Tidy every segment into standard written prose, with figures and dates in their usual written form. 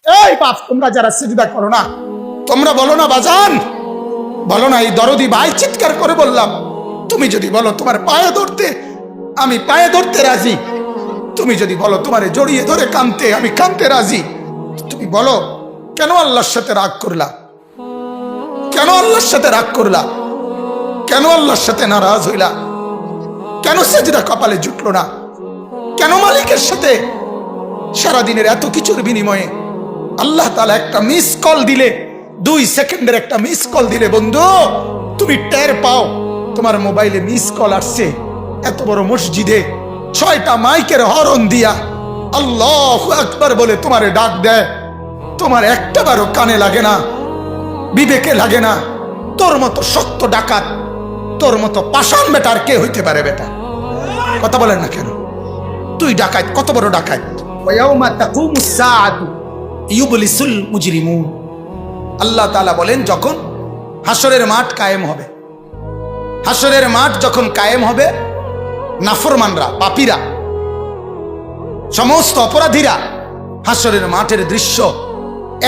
এই বাপ, তোমরা যারা সিজদা করো না, তোমরা বলো না বাজান, বলো না। এই দরদি ভাই চিৎকার করে বললাম, তুমি যদি বলো তোমার পায়ে ধরতে, আমি পায়ে ধরতে রাজি। তুমি যদি বলো তোমারে জড়িয়ে ধরে কাঁদতে, আমি কাঁদতে রাজি। তুমি বলো কেন আল্লাহর সাথে রাগ করলা? কেন আল্লাহর সাথে রাগ করলা? কেন আল্লাহর সাথে নারাজ হইলা? কেন সেজদা কপালে জুটলো না? কেন মালিকের সাথে সারাদিনের এত কিছুর বিনিময়ে আল্লাহ তাআলা একটা মিস কল দিলে, 2 সেকেন্ডের একটা মিস কল দিলে বন্ধু, তুমি টের পাও তোমার মোবাইলে মিস কল আসছে। এত বড় মসজিদে 6টা মাইকের হরন দিয়া আল্লাহু আকবার বলে তোমারে ডাক দেয়, তোমার একটাবারও কানে লাগে না, বিবেকে লাগে না। তোর মতো সত্য ডাকাত, তোর মতো পাষাণ বেটার কে হইতে পারে? বেটা কথা বলেন না কেন? তুই ডাকাত, কত বড় ডাকাত। ওয়ায়াউমা তাকুমুস সাআতু ইউবলিসুল মুজরিমুন। আল্লাহ তাআলা বলেন, যখন হাসরের মাঠ কায়েম হবে, হাসরের মাঠ যখন কায়েম হবে, নাফরমানরা, পাপীরা, সমস্ত অপরাধীরা হাসরের মাঠের দৃশ্য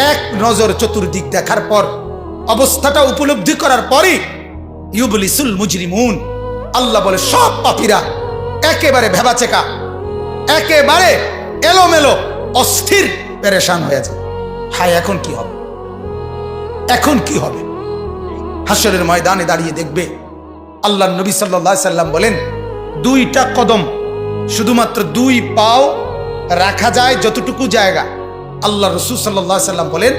এক নজর চতুর্দিক দেখার পর, অবস্থাটা উপলব্ধি করার পরই ইউবলিসুল মুজরিমুন, আল্লাহ বলে সব পাপীরা একেবারে ভেবাচেকা, একেবারে এলোমেলো, অস্থির, পেরেশান হয়ে যায়। হায়, এখন কি হবে? এখন কি হবে? হাসরের ময়দানে দাঁড়িয়ে দেখবে, আল্লাহর নবী সাল্লাল্লাহু আলাইহি সাল্লাম বলেন, 2টা কদম, শুধুমাত্র 2 পাও রাখা যায় যতটুকু জায়গা। আল্লাহ রাসূল সাল্লাল্লাহু আলাইহি সাল্লাম বলেন,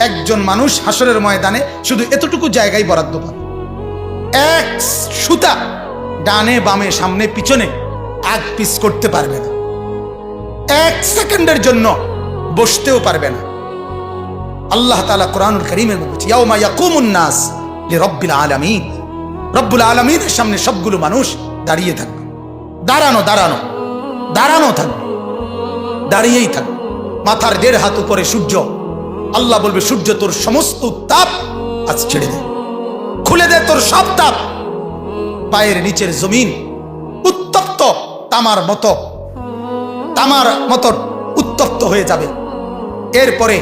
একজন মানুষ হাসরের ময়দানে শুধু এতটুকু জায়গায় বরাদ্দ পাবে। 1 সুতা ডানে বামে সামনে পিছনে আগ পিছ করতে পারবে না, 1 সেকেন্ডের জন্য বসতেও পারবে না। আল্লাহ তাআলা কোরআনুল কারীমে বলেছে, ইয়াউমা ইয়াকুমুন নাস লিরাব্বিল আলামিন। রব্বুল আলামিনের সামনে সবগুলো মানুষ দাঁড়িয়ে থাকবে, দাঁড়ানো দাঁড়ানো দাঁড়ানো থাকবে, দাঁড়িয়েই থাকবে। মাথার 1.5 হাত উপরে সূর্য। আল্লাহ বলবে, সূর্য তোর সমস্ত তাপ আজ ছেড়ে দে, খুলে দে তোর সব তাপ। পায়ের নিচের জমিন উত্তপ্ত তামার মতো উত্তপ্ত হয়ে যাবে। এরপরে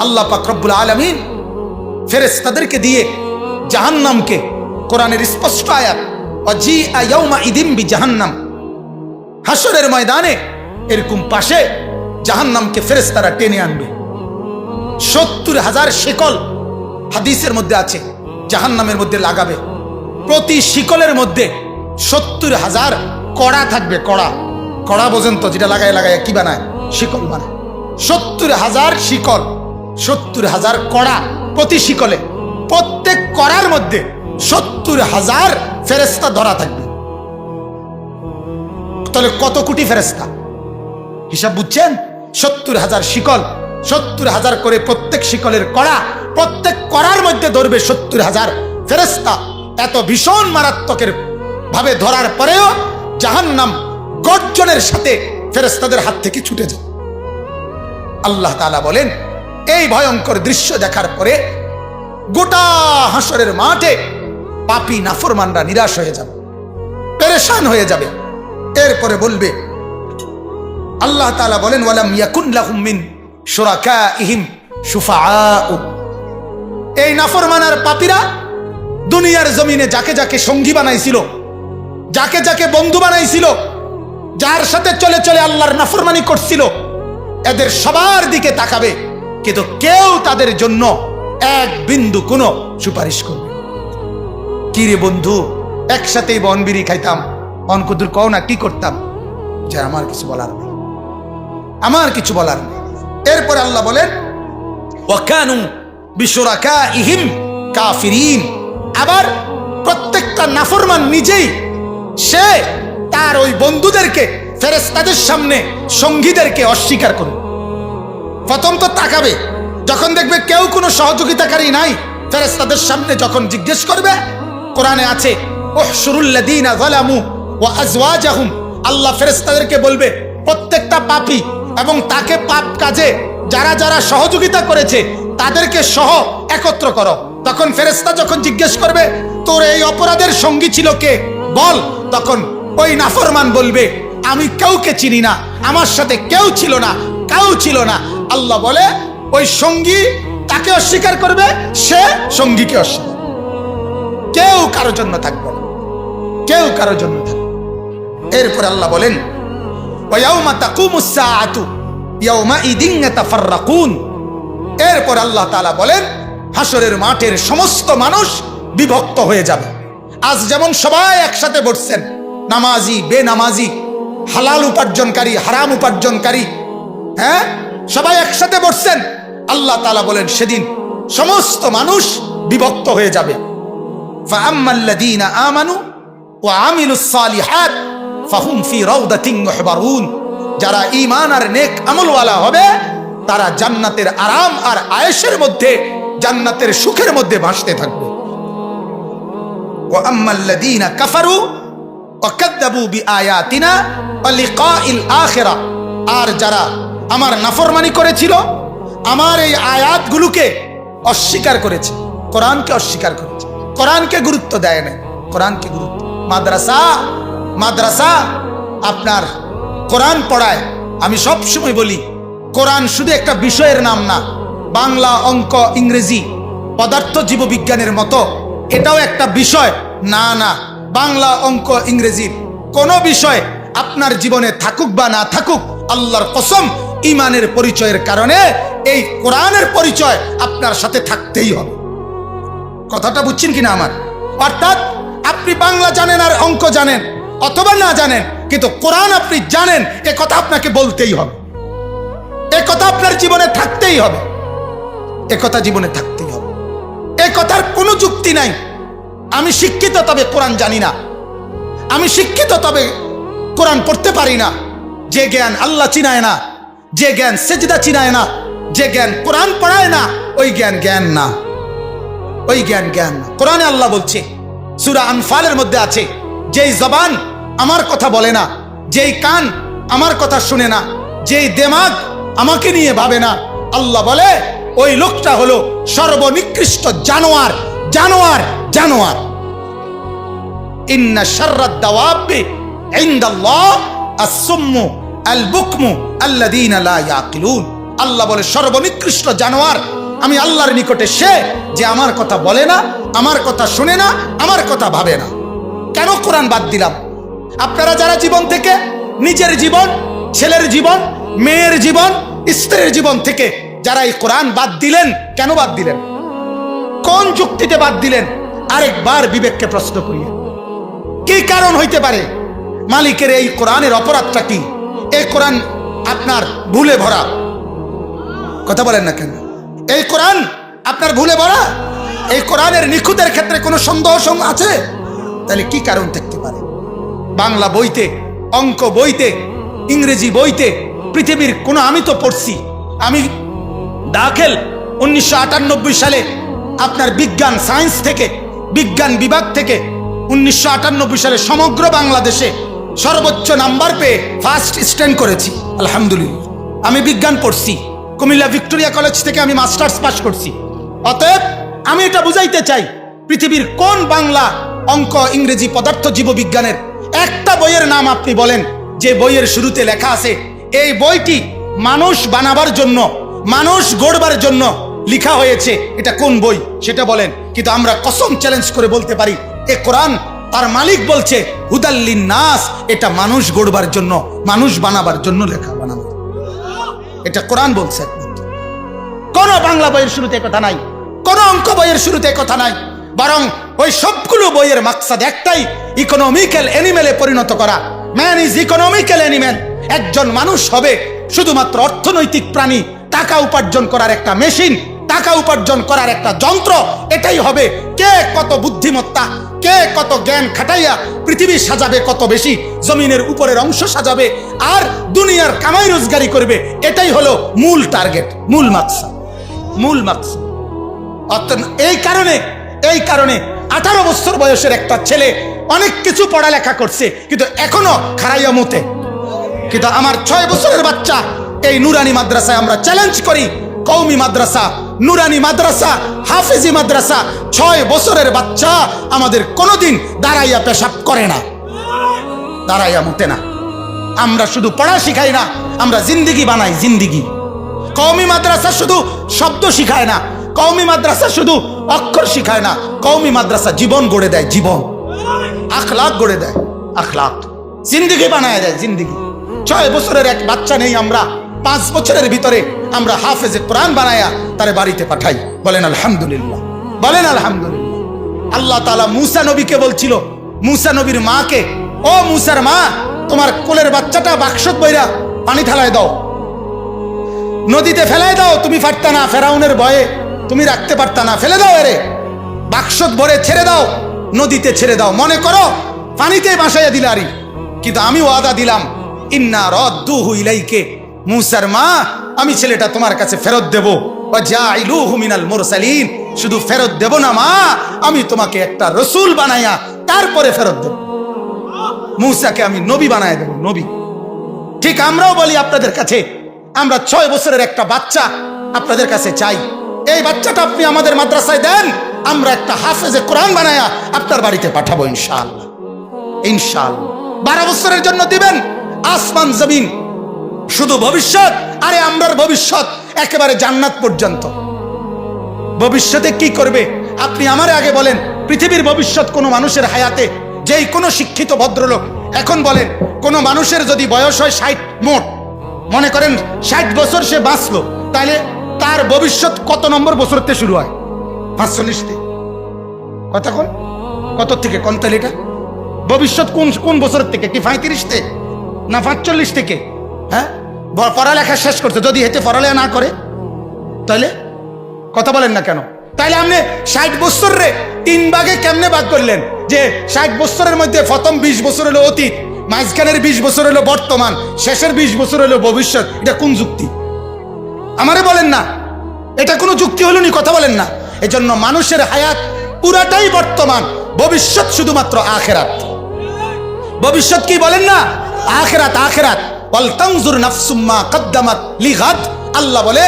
আল্লাহ পাক রব্বুল আলামিন ফেরেশতাদেরকে দিয়ে জাহান্নামকে, কোরআনের স্পষ্ট আয়াত, ওয়াজিআ ইয়াউমা ইদিম বিজাহান্নাম, হাসরের ময়দানে এরকম পাশে জাহান্নামকে ফেরেশতারা টেনে আনবে। 70,000 শিকল হাদিসের মধ্যে আছে জাহান্নামের মধ্যে লাগাবে। প্রতি শিকলের মধ্যে 70,000 কড়া থাকবে। কড়া, কড়া বোঝেন তো, যেটা লাগায় লাগায় কি বানায়? শিকল বানায়। 70,000 শিকল, 70,000 কড়া প্রতি শিকলে। প্রত্যেক কড়ার মধ্যে 70,000 ফেরেশতা ধরা থাকবে। তাহলে কত কোটি ফেরেশতা? হিসাব বুঝছেন? 70,000 শিকল, 70,000 করে প্রত্যেক শিকলের কড়া, প্রত্যেক কড়ার মধ্যে ধরবে 70,000 ফেরেশতা। এত ভীষণ মারাত্মকের ভাবে ধরার পরেও জাহান্নাম গর্জনের সাথে ফেরেশতাদের হাত থেকে ছুটে যায়। আল্লাহ তাআলা বলেন, এই ভয়ঙ্কর দৃশ্য দেখার পরে গোটা হাসরের মাঠে পাপী নাফরমানরা নিরাশ হয়ে যাবে, পেরেশান হয়ে যাবে। এরপরে বলবে, আল্লাহ তাআলা বলেন, ওয়ালাম ইয়াকুন লাহুম মিন শুরাকাইহিম শুফাআউ। এই নাফরমান আর পাপীরা দুনিয়ার জমিনে যাকে যাকে সঙ্গী বানাইছিল, যাকে যাকে বন্ধু বানাইছিল, যার সাথে চলে চলে আল্লাহর নাফরমানি করছিল, এদের সবার দিকে তাকাবে, কিন্তু কেউ তাদের জন্য 1 বিন্দু কোনো সুপারিশ করবে। কি রে বন্ধু, একসাথেই বনবিড়ি খাইতাম, অনকুদুর কও না কি করতাম, যে আমার কিছু বলার নেই, আমার কিছু বলার নেই। এরপরে আল্লাহ বলেন, ওয়াকানু বিশুরাকাইহিম কাফিরিন। আবার প্রত্যেকটা নাফরমান নিজেই সে তার ওই বন্ধুদেরকে, ফেরেশতাদের সামনে সঙ্গীদেরকে অস্বীকার করবে। প্রথম তো তাকাবে, যখন দেখবে কেউ কোনো সহযোগিতাকারী নাই, ফেরেশতাদের সামনে যখন জিজ্ঞেস করবে, কোরআনে আছে, উহশুরুল্লাযীনা যালামু ওয়া আজওয়াজাহুম। আল্লাহ ফেরেশতাদেরকে বলবে, প্রত্যেকটা পাপী এবং তাকে পাপ কাজে যারা যারা সহযোগিতা করেছে তাদেরকে সহ একত্র করো। তখন ফেরেশতা যখন জিজ্ঞেস করবে, তোর এই অপরাধের সঙ্গী ছিল কে বল, তখন ওই নাফরমান বলবে, আমি কাউকে চিনি না, আমার সাথে কেউ ছিল না, কেউ ছিল না। আল্লাহ বলে ওই সঙ্গী তাকে অস্বীকার করবে, সে সঙ্গীকে অস্বীকার, কেউ কারোর জন্য থাকবে না, কেউ কারোর জন্য থাকবে। এরপরে আল্লাহ বলেন ওয়ায়াউমা তাকুমুস সাআতু ইয়াউমাইদিন ইয়াতাফাররাকুন। এরপর আল্লাহ তাআলা বলেন হাসরের মাঠের সমস্ত মানুষ বিভক্ত হয়ে যাবে। আজ যেমন সবাই একসাথে বসছেন, নামাজি বেনামাজি, হালাল উপার্জনকারী হারাম উপার্জনকারী, হ্যাঁ, সবাই একসাথে বসছেন। আল্লাহ তাআলা বলেন সেদিন সমস্ত মানুষ বিভক্ত হয়ে যাবে। ফাআম্মাল্লাযীনা আমানু ওয়া আমিলুস সালিহাত ফাহুম ফি রাউদাতিন ইউহবারুন। যারা ঈমান আর নেক আমলওয়ালা হবে তারা জান্নাতের আরাম আর আয়েশের মধ্যে, জান্নাতের সুখের মধ্যে ভাসতে থাকবে। ওয়া আম্মাল্লাযীনা কাফারু ওয়া কাযযাবু বিআয়াতিনা ওয়া লিকাইল আখিরা। আর যারা আমার নাফরমানি করেছিল, আমার এই আয়াতগুলোকে অস্বীকার করেছে, কোরআনকে অস্বীকার করেছে, কোরআনকে গুরুত্ব দেয় না, কোরআনকে গুরুত্ব। মাদ্রাসা আপনার কোরআন পড়ায়। আমি সব সময় বলি কোরআন শুধু একটা বিষয়ের নাম না, বাংলা অঙ্ক ইংরেজি পদার্থ জীববিজ্ঞানের মতো এটাও একটা বিষয় না। না, বাংলা অঙ্ক ইংরেজির কোনো বিষয় আপনার জীবনে থাকুক বা না থাকুক, আল্লাহর কসম ঈমানের পরিচয়ের কারণে এই কোরআনের পরিচয় আপনার সাথে থাকতেই হবে। কথাটা বুঝছেন কিনা আমার? অর্থাৎ আপনি বাংলা জানেন আর অঙ্ক জানেন অথবা না জানেন, কিন্তু কোরআন আপনি জানেন, এ কথা আপনাকে বলতেই হবে, এ কথা আপনার জীবনে থাকতেই হবে, এ কথা জীবনে থাকতেই হবে। এ কথার কোনো যুক্তি নাই আমি শিক্ষিত তবে কোরআন জানি না, আমি শিক্ষিত তবে কোরআন পড়তে পারি না। যে জ্ঞান আল্লাহ চিনায় না, যে জ্ঞান সেজদা চিনায় না, যে জ্ঞান কোরআন পড়ায় না, ওই জ্ঞান জ্ঞান না, ওই জ্ঞান জ্ঞান না। কোরআনে আল্লাহ বলছে, সূরা আনফালের মধ্যে আছে, যেই জবান আমার কথা বলে না, যেই কান আমার কথা শুনে না, যেই দিমাগ আমাকে নিয়ে ভাবে না, আল্লাহ বলে ওই লোকটা হলো সর্বনিকৃষ্ট জানোয়ার, জানোয়ার, জানোয়ার। ইন্না শাররাদ দাওয়াবি ইনদাল্লাহ আস-সুম্মু আল বুকমু আল্লাযীনা লা ইয়াকিলুন। আল্লাহ বলে সর্বনিকৃষ্ট জানোয়ার আমি আল্লাহর নিকটে সে যে আমার কথা বলে না, আমার কথা শুনে না, আমার কথা ভাবে না। কেন কোরআন বাদ দিলাম? আপনারা যারা জীবন থেকে, নিজের জীবন, ছেলের জীবন, মেয়ের জীবন, স্ত্রীর জীবন থেকে যারা এই কোরআন বাদ দিলেন, কেন বাদ দিলেন? কোন যুক্তিতে বাদ দিলেন? আরেকবার বিবেককে প্রশ্ন করিয়ে, কি কারণ হইতে পারে? মালিকের এই কোরআনের অপরাধটা কি? এই কোরআন আপনার ভুলে ভরা, কথা বলেন না কেন? এই কোরআন আপনার ভুলে ভরা, এই কোরআনের নিখুঁতের ক্ষেত্রে কোনো সন্দেহ আছে? তাহলে কি কারণ থাকতে পারে? বাংলা বইতে, অঙ্ক বইতে, ইংরেজি বইতে, পৃথিবীর কোনো, আমি তো পড়ছি, আমি দাখিল 1998 সালে আপনার বিজ্ঞান সায়েন্স থেকে, বিজ্ঞান বিভাগ থেকে 1998 সালে সমগ্র বাংলাদেশে সর্বোচ্চ নাম্বার পেয়ে ফার্স্ট স্ট্যান্ড করেছি, আলহামদুলিল্লাহ। আমি বিজ্ঞান পড়ছি, কুমিল্লা ভিক্টোরিয়া কলেজ থেকে আমি মাস্টার্স পাস করছি। অতএব আমি এটা বুঝাইতে চাই, পৃথিবীর কোন বাংলা অঙ্ক ইংরেজি পদার্থ জীববিজ্ঞানের একটা বইয়ের নাম আপনি বলেন যে বইয়ের শুরুতে লেখা আছে এই বইটি মানুষ বানাবার জন্য, মানুষ গড়বার জন্য লেখা হয়েছে, এটা কোন বই সেটা বলেন। কিন্তু আমরা কসম চ্যালেঞ্জ করে বলতে পারি এ কোরআন, তার মালিক বলছে হুদাল্লিন নাস, এটা মানুষ গড়বার জন্য, মানুষ বানাবার জন্য লেখা, বানানো, এটা কোরআন বলছে। কোন বাংলা বইয়ের শুরুতে কথা নাই, কোন অঙ্ক বইয়ের শুরুতে কথা নাই, বরং ওই সবগুলো বইয়ের মাকসাদ একটাই, ইকোনমিক্যাল অ্যানিমেলে পরিণত করা। Man is economical animal. একজন মানুষ হবে শুধুমাত্র অর্থনৈতিক প্রাণী, টাকা উপার্জন করার একটা মেশিন, টাকা উপার্জন করার একটা যন্ত্র। এটাই হবে কে কত বুদ্ধিমত্তা, কে কত জ্ঞান খাটাইয়া পৃথিবী সাজাবে, কত বেশি জমিনের উপরের অংশ সাজাবে আর দুনিয়ার কামাই রোজগারি করবে, এটাই হলো মূল টার্গেট, মূল মাকসাদ, মূল মাকসাদ। এই কারণে 18 বছর বয়সের একটা ছেলে অনেক কিছু পড়ালেখা করছে কিন্তু এখনো খারাইয়া মতে। কিন্তু আমার 6 বছরের বাচ্চা এই নুরানি মাদ্রাসায় আমরা চ্যালেঞ্জ করি, কওমি মাদ্রাসা, নুরানি মাদ্রাসা, হাফেজি মাদ্রাসা, 6 বছরের বাচ্চা আমাদের কোনোদিন দাঁড়াইয়া পেশাব করে না, দাঁড়াইয়া মতে না। আমরা শুধু পড়া শিখাই না, আমরা জিন্দিগি বানাই, জিন্দিগি। কওমি মাদ্রাসা শুধু শব্দ শিখায় না, কওমি মাদ্রাসা শুধু অক্ষর শিখায় না, কওমি মাদ্রাসা জীবন গড়ে দেয়, জীবন আখলাক গড়ে দেয়, আখলাক জিন্দেগি বানায় দেয়, জিন্দেগি। 6 বছরের এক বাচ্চা নেই আমরা, 5 বছরের ভিতরে আমরা হাফেজে কোরআন বানায়া তারে বাড়িতে পাঠাই। বলেন আলহামদুলিল্লাহ, বলেন আলহামদুলিল্লাহ। আল্লাহ তাআলা মুসা নবীকে বলছিল, মুসা নবীর মাকে, ও মুসার মা, তোমার কোলের বাচ্চাটা বাক্সত বইরা পানি ঢালায় দাও, নদীতে ফেলায় দাও। তুমি পারতা না, ফেরাউনের ভয়ে তুমি রাখতে পারতা না, ফেলে দাও, এরে বাক্সত ভরে ছেড়ে দাও, নদীতে ছেড়ে দাও। মনে করো পানিতে ভাসাইয়া দিলারি, কিন্তু আমি ওয়াদা দিলাম, ইন্না রাদ্দুহু ইলাইকে, মুসার মা, আমি ছেলেটা তোমার কাছে ফেরত দেব। ওয়া জাইলুহু মিনাল মুরসালিন, শুধু ফেরত দেব না মা, আমি তোমাকে একটা রসুল বানাইয়া তারপরে ফেরত দেব। মুসাকে আমি নবী বানায় দেব, নবী। ঠিক আমরাও বলি আপনাদের কাছে, আমরা 6 বছরের একটা বাচ্চা আপনাদের কাছে চাই, এই বাচ্চাটা আপনি আমাদের মাদ্রাসায় দেন, আমরা একটা হাফেজে কোরআন বানায়া আপনার বাড়িতে পাঠাবো ইনশাআল্লাহ, ইনশাআল্লাহ। 12 বছরের জন্য দিবেন, আসমান জমিন শুধু ভবিষ্যৎ। আরে আমরার ভবিষ্যৎ একেবারে জান্নাত পর্যন্ত। ভবিষ্যতে কি করবে আপনি আমারে আগে বলেন। পৃথিবীর ভবিষ্যৎ কোন মানুষের হায়াতে, যেই কোনো শিক্ষিত ভদ্রলোক এখন বলেন, কোন মানুষের যদি বয়স হয় 60 মোট, মনে করেন 60 বছর সে বাঁচলো, তাহলে তার ভবিষ্যৎ কত নম্বর বছরতে শুরু হয়? 45 কতক্ষণ কত থেকে কোন, তাহলে এটা ভবিষ্যৎ কোন কোন বছর থেকে? কি 35 না 45 থেকে? হ্যাঁ, পড়ালেখা শেষ করতে, যদি হেতে পড়ালেখা না করে তাহলে কথা বলেন না কেন? তাইলে আপনি 60 বছর রে 3 ভাগে কেমনে ভাগ করলেন? যে 60 বছরের মধ্যে প্রথম 20 বছর হলো অতীত, মাঝখানের 20 বছর হলো বর্তমান, শেষের 20 বছর হলো ভবিষ্যৎ। এটা কোন যুক্তি? আমারে বলেন না, এটা কোনো যুক্তি হলো নি? কথা বলেন না। এজন্য মানুষের হায়াত পুরাটাই বর্তমান, ভবিষ্যৎ শুধুমাত্র আখিরাত। ভবিষ্যৎ কি বলেন না? আখিরাত, আখিরাত। ওয়াল তানজুর নাফসুম মা কদ্দামাত লিগাদ। আল্লাহ বলে,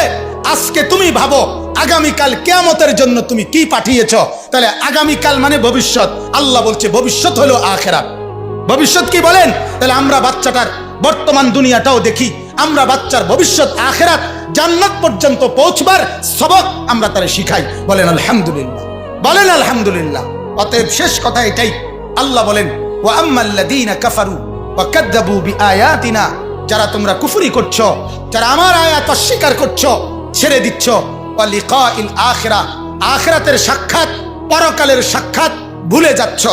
আজকে তুমি ভাবো আগামীকাল কিয়ামতের জন্য তুমি কি পাঠিয়েছ। তাহলে আগামীকাল মানে ভবিষ্যৎ। আল্লাহ বলছে ভবিষ্যৎ হলো আখিরাত। ভবিষ্যৎ কি বলেন? তাহলে আমরা বাচ্চাটার বর্তমান দুনিয়াটাও দেখি, আমরা বাচ্চার ভবিষ্যৎ আখিরাত জান্নাত পর্যন্ত পৌঁছবার সবক আমরা তারে শিখাই। বলেন আলহামদুলিল্লাহ, বলেন আলহামদুলিল্লাহ। অতএব শেষ কথা এটাই, আল্লাহ বলেন, ওয়া আম্মাল্লাযীনা কাফারু ওয়া কাযযাবু বিআয়াতিনা, যারা তোমরা কুফরি করছো, যারা আমার আয়াত অস্বীকার করছো, ছেড়ে দিচ্ছ, ওয়া লিকাইল আখিরাহ, আখিরাতের সাক্ষাৎ, পরকালের সাক্ষাৎ ভুলে যাচ্ছ,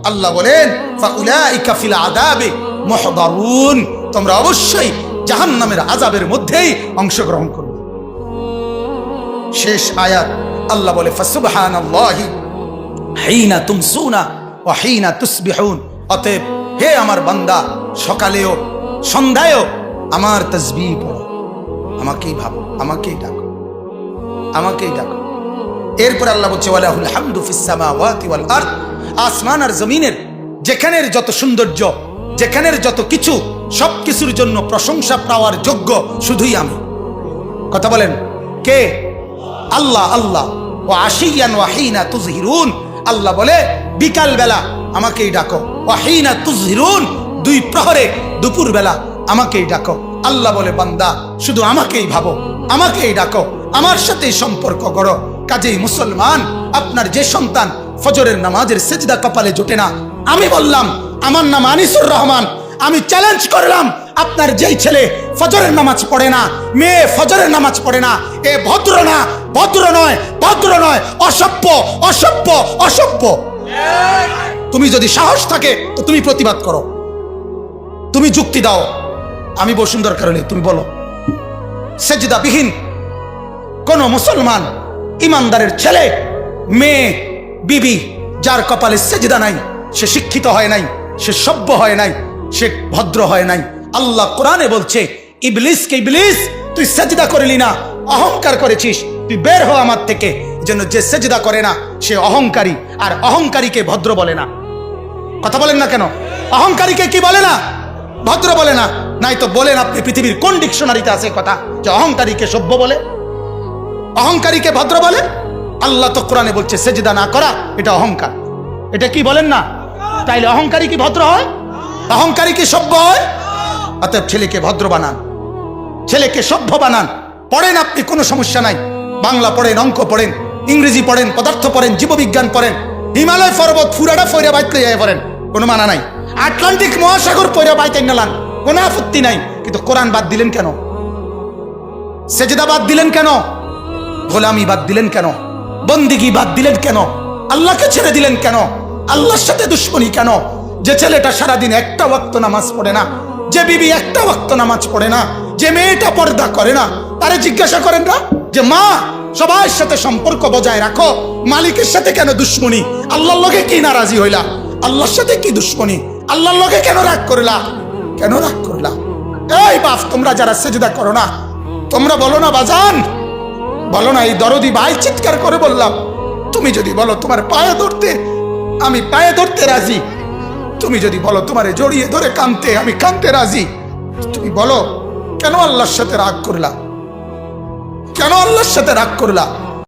আল্লাহ বলেন, ফাউলাইকা ফিল আযাবি মুহদারুন, তোমরা অবশ্যই জাহান্নামের আযাবের মধ্যেই অংশগ্রহণ করবে। শেষ আয়াত আল্লাহ বলে, ফাসুবহানাল্লাহি হিনা তুমসুনা ওয়া হিনা তুসবিহুন। অতএব হে আমার বান্দা, সকালেও সন্ধ্যায়ও আমার তাসবিহ পড়ো, আমাকেই ভাবো, আমাকেই ডাকো, আমাকেই ডাকো। এরপর আল্লাহ বলছে, ওয়ালাহুল হামদু ফিস সামাওয়াতি ওয়াল আরদ, আসমান আর জমিনের যেখানের যত সৌন্দর্য, যেখানের যত কিছু, সব কিছুর জন্য প্রশংসা পাওয়ার যোগ্য শুধুই আমি। কথা বলেন, কে? আল্লাহ। আল্লাহ। ওয়া আশিয়ান ওয়া হিনা তুযহিরুন, আল্লাহ বলে বিকাল বেলা আমাকেই ডাকো, ওয়া হিনা তুযহিরুন, 2 প্রহরে, দুপুর বেলা আমাকেই ডাকো। আল্লাহ বলে, বান্দা শুধু আমাকেই ভাবো, আমাকেই ডাকো, আমার সাথেই সম্পর্ক করো। কাজেই মুসলমান, আপনার যে সন্তান ফজরের নামাজের সেজদা কপালে জোটে না, আমি বললাম, আমার নাম আনিসুর রহমান, আমি চ্যালেঞ্জ করলাম, আপনার যেই ছেলে ফজরের নামাজ পড়ে না, মেয়ে ফজরের নামাজ পড়ে না, এ ভদ্র না, ভদ্র নয়, ভদ্র নয়, অসভ্য, অসভ্য, অসভ্য। তুমি যদি সাহস থাকে তো তুমি প্রতিবাদ করো, তুমি যুক্তি দাও, আমি বসুন্ধর কারণে তুমি বলো। সেজদাবিহীন কোন মুসলমান ইমানদারের ছেলে, মেয়ে, বিবি, যার কপালে সেজদা নাই, সে শিক্ষিত হয় নাই, সে সভ্য হয় নাই, সে ভদ্র হয় নাই। আল্লাহ কোরআনে বলছে, ইবলিসকে, ইবলিস তুই সেজদা করলি না, অহংকার করেছিস, তুই বের হ আমার থেকে। যেন যে সেজদা করে না সে অহংকারী, আর অহংকারীকে ভদ্র বলে না। কথা বলেন না কেন? অহংকারীকে কি বলে না? ভদ্র বলে না। নাই তো বলেন আপনি পৃথিবীর কোন ডিকশনারিতে আছে কথা যে অহংকারীকে সভ্য বলে, অহংকারীকে ভদ্র বলে? আল্লাহ তো কোরআনে বলছে সেজদা না করা এটা অহংকার। এটা কি বলেন না? তাইলে অহংকারী কি ভদ্র হয়? অহংকারী কি সভ্য হয়? অতএব ছেলেকে ভদ্র বানান, ছেলেকে সভ্য বানান, পড়েন আপনি, কোনো সমস্যা নাই। বাংলা পড়েন, অঙ্ক পড়েন, ইংরেজি পড়েন, পদার্থ পড়েন, জীববিজ্ঞান পড়েন, হিমালয় পর্বত ফুরাটা ফইরা বাইতে যাই পড়েন, কোনো মানা নাই। আটলান্টিক মহাসাগর পইরা বাইতে নালান, কোনো আপত্তি নাই। কিন্তু কোরআন বাদ দিলেন কেন? সেজদা বাদ দিলেন কেন? গোলামি বাদ দিলেন কেন? বন্দিগি বাদ দিলেন কেন? আল্লাহকে ছেড়ে দিলেন কেন? আল্লাহর সাথে দুশ্মনী কেন? যে ছেলেটা সারাদিন একটা ওয়াক্ত নামাজ পড়ে না, যে বিবি একটা ওয়াক্ত নামাজ পড়ে না, যে মেয়েটা পর্দা করে না, তারে জিজ্ঞাসা করেন না যে মা সবার সাথে সম্পর্ক বজায় রাখো, মালিকের সাথে কেন দুশ্মনী? আল্লাহর লগে কি নারাজি হইলা? আল্লাহর সাথে কি দুশ্মনী? আল্লাহর লগে কেন রাগ করলা? কেন রাগ করলা? এই বাপ, তোমরা যারা সেজদা করো না, তোমরা বলো না বাজান, বলো না। এই দরদি ভাই চিৎকার করে বললাম, তুমি যদি বলো তোমার পায়ে ধরতে, আমি পায়ে ধরতে রাজি। তুমি যদি বলো তোমারে জড়িয়ে ধরে কাঁদতে, আমি কাঁদতে রাজি। তুমি বলো কেন আল্লাহর সাথে রাগ করলা? কেন আল্লাহর সাথে রাগ করলা?